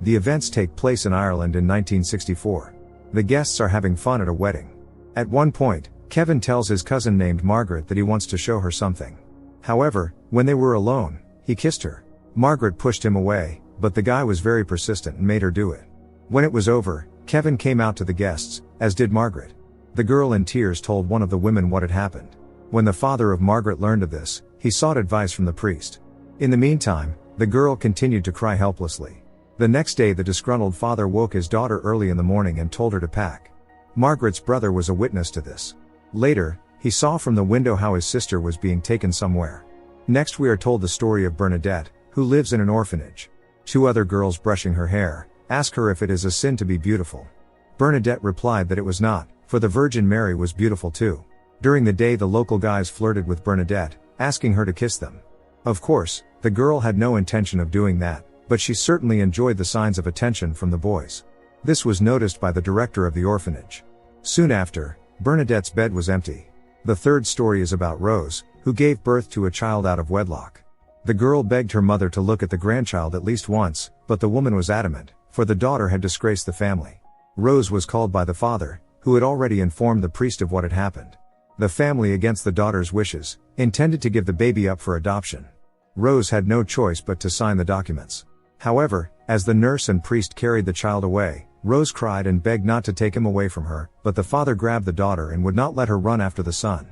The events take place in Ireland in 1964. The guests are having fun at a wedding. At one point, Kevin tells his cousin named Margaret that he wants to show her something. However, when they were alone, he kissed her. Margaret pushed him away, but the guy was very persistent and made her do it. When it was over, Kevin came out to the guests, as did Margaret. The girl in tears told one of the women what had happened. When the father of Margaret learned of this, he sought advice from the priest. In the meantime, the girl continued to cry helplessly. The next day the disgruntled father woke his daughter early in the morning and told her to pack. Margaret's brother was a witness to this. Later, he saw from the window how his sister was being taken somewhere. Next we are told the story of Bernadette, who lives in an orphanage. Two other girls brushing her hair, ask her if it is a sin to be beautiful. Bernadette replied that it was not, for the Virgin Mary was beautiful too. During the day the local guys flirted with Bernadette, asking her to kiss them. Of course, the girl had no intention of doing that, but she certainly enjoyed the signs of attention from the boys. This was noticed by the director of the orphanage. Soon after, Bernadette's bed was empty. The third story is about Rose, who gave birth to a child out of wedlock. The girl begged her mother to look at the grandchild at least once, but the woman was adamant, for the daughter had disgraced the family. Rose was called by the father, who had already informed the priest of what had happened. The family, against the daughter's wishes, intended to give the baby up for adoption. Rose had no choice but to sign the documents. However, as the nurse and priest carried the child away, Rose cried and begged not to take him away from her, but the father grabbed the daughter and would not let her run after the son.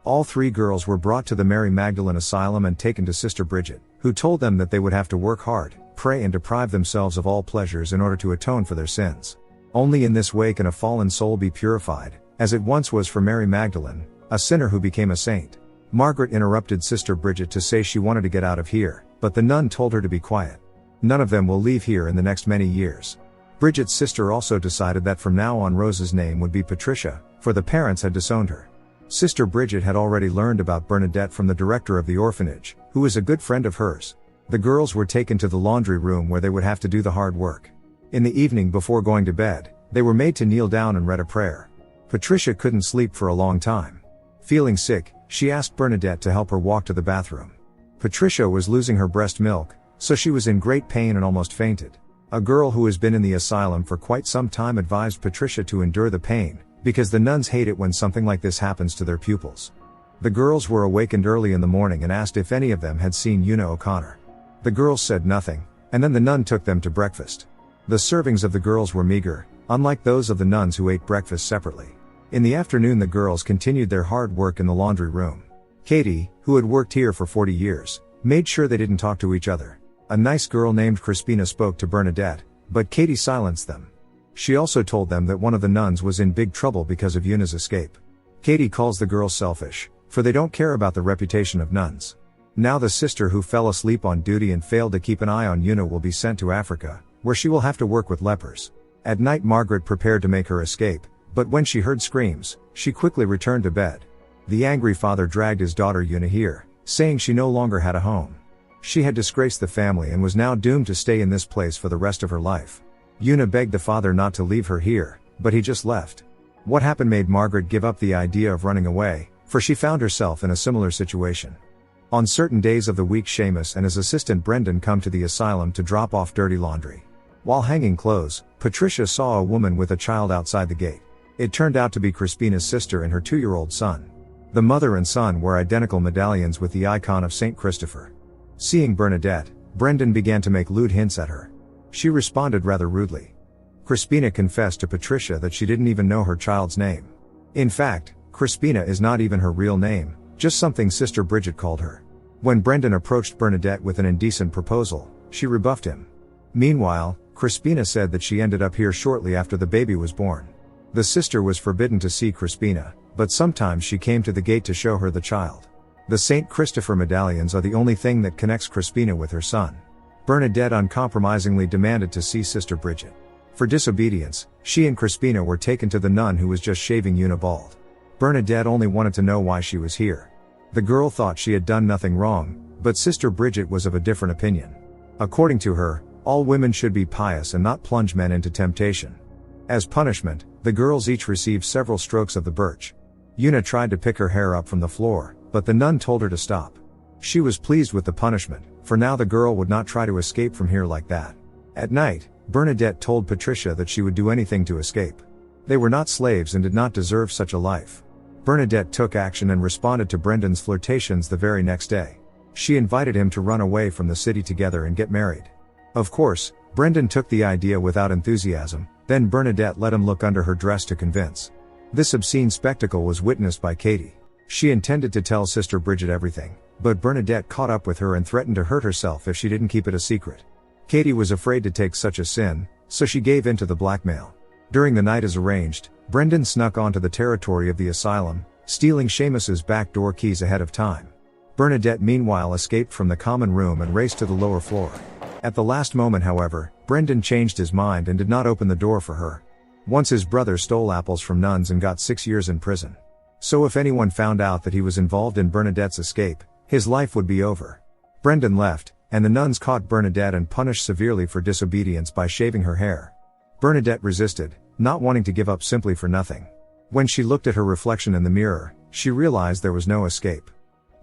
All three girls were brought to the Mary Magdalene Asylum and taken to Sister Bridget, who told them that they would have to work hard, pray and deprive themselves of all pleasures in order to atone for their sins. Only in this way can a fallen soul be purified, as it once was for Mary Magdalene, a sinner who became a saint. Margaret interrupted Sister Bridget to say she wanted to get out of here, but the nun told her to be quiet. None of them will leave here in the next many years. Bridget's sister also decided that from now on Rose's name would be Patricia, for the parents had disowned her. Sister Bridget had already learned about Bernadette from the director of the orphanage, who was a good friend of hers. The girls were taken to the laundry room where they would have to do the hard work. In the evening before going to bed, they were made to kneel down and read a prayer. Patricia couldn't sleep for a long time. Feeling sick, she asked Bernadette to help her walk to the bathroom. Patricia was losing her breast milk, so she was in great pain and almost fainted. A girl who has been in the asylum for quite some time advised Patricia to endure the pain, because the nuns hate it when something like this happens to their pupils. The girls were awakened early in the morning and asked if any of them had seen Una O'Connor. The girls said nothing, and then the nun took them to breakfast. The servings of the girls were meager, unlike those of the nuns who ate breakfast separately. In the afternoon the girls continued their hard work in the laundry room. Katie, who had worked here for 40 years, made sure they didn't talk to each other. A nice girl named Crispina spoke to Bernadette, but Katie silenced them. She also told them that one of the nuns was in big trouble because of Una's escape. Katie calls the girls selfish, for they don't care about the reputation of nuns. Now the sister who fell asleep on duty and failed to keep an eye on Una will be sent to Africa, where she will have to work with lepers. At night Margaret prepared to make her escape, but when she heard screams, she quickly returned to bed. The angry father dragged his daughter Una here, saying she no longer had a home. She had disgraced the family and was now doomed to stay in this place for the rest of her life. Una begged the father not to leave her here, but he just left. What happened made Margaret give up the idea of running away, for she found herself in a similar situation. On certain days of the week Seamus and his assistant Brendan come to the asylum to drop off dirty laundry. While hanging clothes, Patricia saw a woman with a child outside the gate. It turned out to be Crispina's sister and her 2-year-old son. The mother and son wore identical medallions with the icon of Saint Christopher. Seeing Bernadette, Brendan began to make lewd hints at her. She responded rather rudely. Crispina confessed to Patricia that she didn't even know her child's name. In fact, Crispina is not even her real name, just something Sister Bridget called her. When Brendan approached Bernadette with an indecent proposal, she rebuffed him. Meanwhile, Crispina said that she ended up here shortly after the baby was born. The sister was forbidden to see Crispina, but sometimes she came to the gate to show her the child. The St. Christopher medallions are the only thing that connects Crispina with her son. Bernadette uncompromisingly demanded to see Sister Bridget. For disobedience, she and Crispina were taken to the nun who was just shaving Una bald. Bernadette only wanted to know why she was here. The girl thought she had done nothing wrong, but Sister Bridget was of a different opinion. According to her, all women should be pious and not plunge men into temptation. As punishment, the girls each received several strokes of the birch. Una tried to pick her hair up from the floor, but the nun told her to stop. She was pleased with the punishment, for now the girl would not try to escape from here like that. At night, Bernadette told Patricia that she would do anything to escape. They were not slaves and did not deserve such a life. Bernadette took action and responded to Brendan's flirtations the very next day. She invited him to run away from the city together and get married. Of course, Brendan took the idea without enthusiasm, then Bernadette let him look under her dress to convince. This obscene spectacle was witnessed by Katie. She intended to tell Sister Bridget everything, but Bernadette caught up with her and threatened to hurt herself if she didn't keep it a secret. Katie was afraid to take such a sin, so she gave in to the blackmail. During the night as arranged, Brendan snuck onto the territory of the asylum, stealing Seamus's back door keys ahead of time. Bernadette meanwhile escaped from the common room and raced to the lower floor. At the last moment, however, Brendan changed his mind and did not open the door for her. Once his brother stole apples from nuns and got 6 years in prison. So if anyone found out that he was involved in Bernadette's escape, his life would be over. Brendan left, and the nuns caught Bernadette and punished severely for disobedience by shaving her hair. Bernadette resisted, not wanting to give up simply for nothing. When she looked at her reflection in the mirror, she realized there was no escape.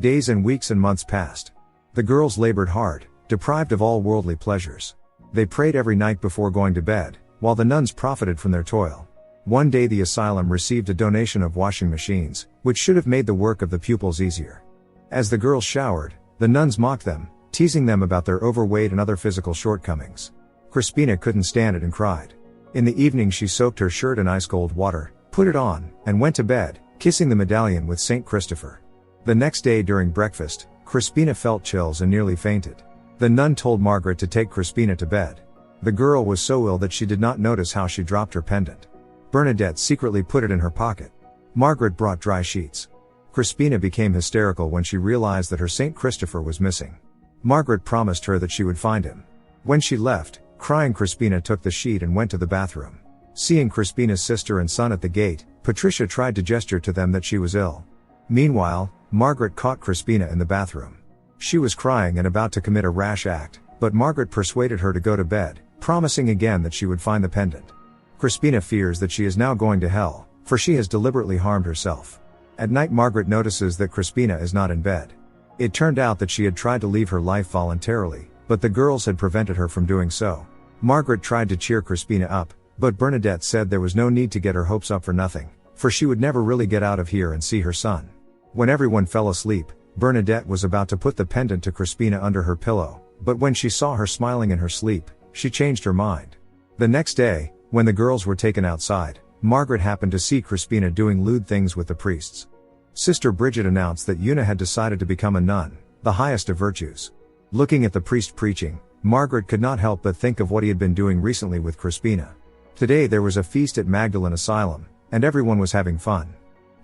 Days and weeks and months passed. The girls labored hard, deprived of all worldly pleasures. They prayed every night before going to bed, while the nuns profited from their toil. One day the asylum received a donation of washing machines, which should have made the work of the pupils easier. As the girls showered, the nuns mocked them, teasing them about their overweight and other physical shortcomings. Crispina couldn't stand it and cried. In the evening she soaked her shirt in ice-cold water, put it on, and went to bed, kissing the medallion with St. Christopher. The next day during breakfast, Crispina felt chills and nearly fainted. The nun told Margaret to take Crispina to bed. The girl was so ill that she did not notice how she dropped her pendant. Bernadette secretly put it in her pocket. Margaret brought dry sheets. Crispina became hysterical when she realized that her St. Christopher was missing. Margaret promised her that she would find him. When she left, crying, Crispina took the sheet and went to the bathroom. Seeing Crispina's sister and son at the gate, Patricia tried to gesture to them that she was ill. Meanwhile, Margaret caught Crispina in the bathroom. She was crying and about to commit a rash act, but Margaret persuaded her to go to bed, promising again that she would find the pendant. Crispina fears that she is now going to hell, for she has deliberately harmed herself. At night Margaret notices that Crispina is not in bed. It turned out that she had tried to leave her life voluntarily, but the girls had prevented her from doing so. Margaret tried to cheer Crispina up, but Bernadette said there was no need to get her hopes up for nothing, for she would never really get out of here and see her son. When everyone fell asleep, Bernadette was about to put the pendant to Crispina under her pillow, but when she saw her smiling in her sleep, she changed her mind. The next day, when the girls were taken outside, Margaret happened to see Crispina doing lewd things with the priests. Sister Bridget announced that Una had decided to become a nun, the highest of virtues. Looking at the priest preaching, Margaret could not help but think of what he had been doing recently with Crispina. Today there was a feast at Magdalen Asylum, and everyone was having fun.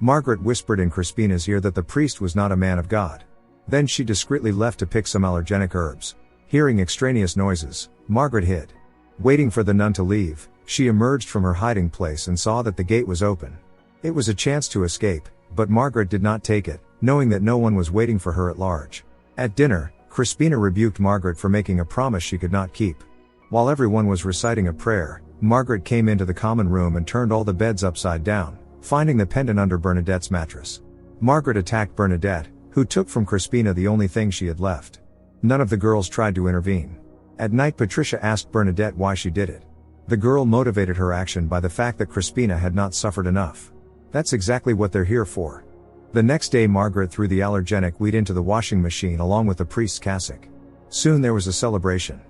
Margaret whispered in Crispina's ear that the priest was not a man of God. Then she discreetly left to pick some allergenic herbs. Hearing extraneous noises, Margaret hid. Waiting for the nun to leave, she emerged from her hiding place and saw that the gate was open. It was a chance to escape, but Margaret did not take it, knowing that no one was waiting for her at large. At dinner, Crispina rebuked Margaret for making a promise she could not keep. While everyone was reciting a prayer, Margaret came into the common room and turned all the beds upside down, finding the pendant under Bernadette's mattress. Margaret attacked Bernadette, who took from Crispina the only thing she had left. None of the girls tried to intervene. At night Patricia asked Bernadette why she did it. The girl motivated her action by the fact that Crispina had not suffered enough. That's exactly what they're here for. The next day Margaret threw the allergenic weed into the washing machine along with the priest's cassock. Soon there was a celebration.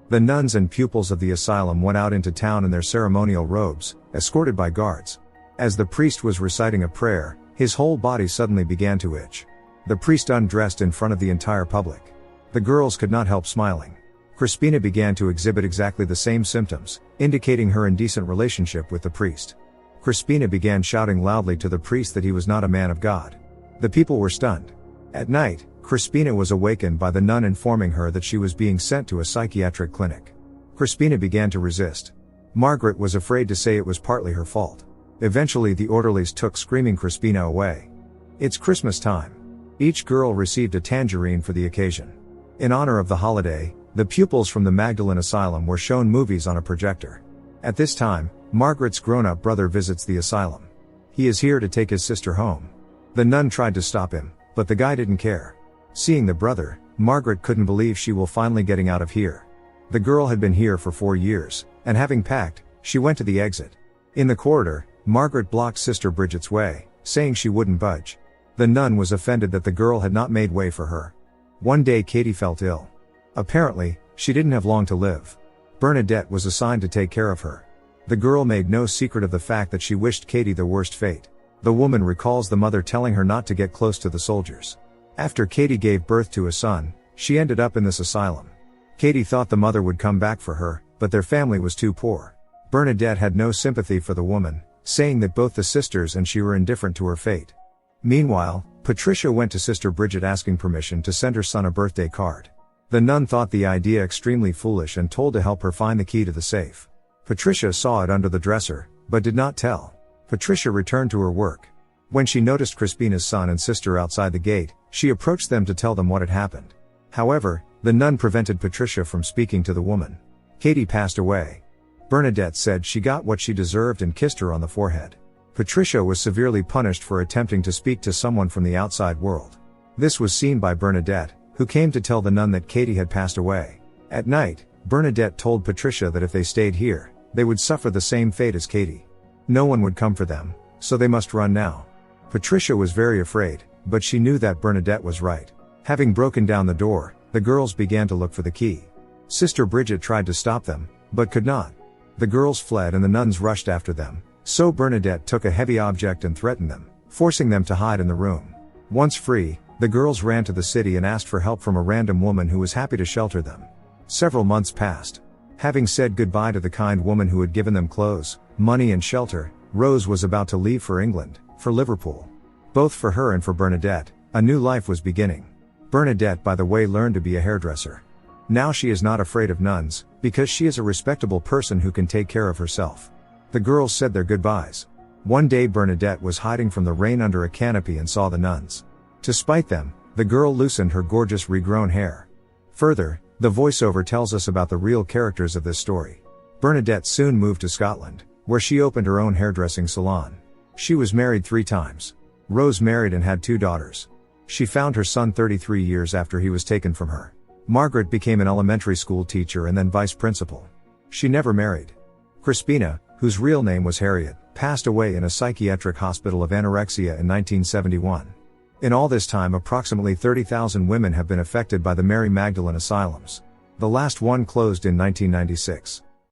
The nuns and pupils of the asylum went out into town in their ceremonial robes, escorted by guards. As the priest was reciting a prayer, his whole body suddenly began to itch. The priest undressed in front of the entire public. The girls could not help smiling. Crispina began to exhibit exactly the same symptoms, indicating her indecent relationship with the priest. Crispina began shouting loudly to the priest that he was not a man of God. The people were stunned. At night, Crispina was awakened by the nun informing her that she was being sent to a psychiatric clinic. Crispina began to resist. Margaret was afraid to say it was partly her fault. Eventually the orderlies took screaming Crispina away. It's Christmas time. Each girl received a tangerine for the occasion. In honor of the holiday, the pupils from the Magdalen Asylum were shown movies on a projector. At this time, Margaret's grown-up brother visits the asylum. He is here to take his sister home. The nun tried to stop him, but the guy didn't care. Seeing the brother, Margaret couldn't believe she will finally getting out of here. The girl had been here for 4 years, and having packed, she went to the exit. In the corridor, Margaret blocked Sister Bridget's way, saying she wouldn't budge. The nun was offended that the girl had not made way for her. One day Katie felt ill. Apparently, she didn't have long to live. Bernadette was assigned to take care of her. The girl made no secret of the fact that she wished Katie the worst fate. The woman recalls the mother telling her not to get close to the soldiers. After Katie gave birth to a son, she ended up in this asylum. Katie thought the mother would come back for her, but their family was too poor. Bernadette had no sympathy for the woman, saying that both the sisters and she were indifferent to her fate. Meanwhile, Patricia went to Sister Bridget asking permission to send her son a birthday card. The nun thought the idea extremely foolish and told to help her find the key to the safe. Patricia saw it under the dresser, but did not tell. Patricia returned to her work. When she noticed Crispina's son and sister outside the gate, she approached them to tell them what had happened. However, the nun prevented Patricia from speaking to the woman. Katie passed away. Bernadette said she got what she deserved and kissed her on the forehead. Patricia was severely punished for attempting to speak to someone from the outside world. This was seen by Bernadette, who came to tell the nun that Katie had passed away. At night, Bernadette told Patricia that if they stayed here, they would suffer the same fate as Katie. No one would come for them, so they must run now. Patricia was very afraid, but she knew that Bernadette was right. Having broken down the door, the girls began to look for the key. Sister Bridget tried to stop them, but could not. The girls fled and the nuns rushed after them, so Bernadette took a heavy object and threatened them, forcing them to hide in the room. Once free, the girls ran to the city and asked for help from a random woman who was happy to shelter them. Several months passed. Having said goodbye to the kind woman who had given them clothes, money and shelter, Rose was about to leave for England, for Liverpool. Both for her and for Bernadette, a new life was beginning. Bernadette, by the way, learned to be a hairdresser. Now she is not afraid of nuns, because she is a respectable person who can take care of herself. The girls said their goodbyes. One day Bernadette was hiding from the rain under a canopy and saw the nuns. To spite them, the girl loosened her gorgeous regrown hair. Further, the voiceover tells us about the real characters of this story. Bernadette soon moved to Scotland, where she opened her own hairdressing salon. She was married 3 times. Rose married and had 2 daughters. She found her son 33 years after he was taken from her. Margaret became an elementary school teacher and then vice principal. She never married. Crispina, whose real name was Harriet, passed away in a psychiatric hospital of anorexia in 1971. In all this time, approximately 30,000 women have been affected by the Mary Magdalene asylums. The last one closed in 1996.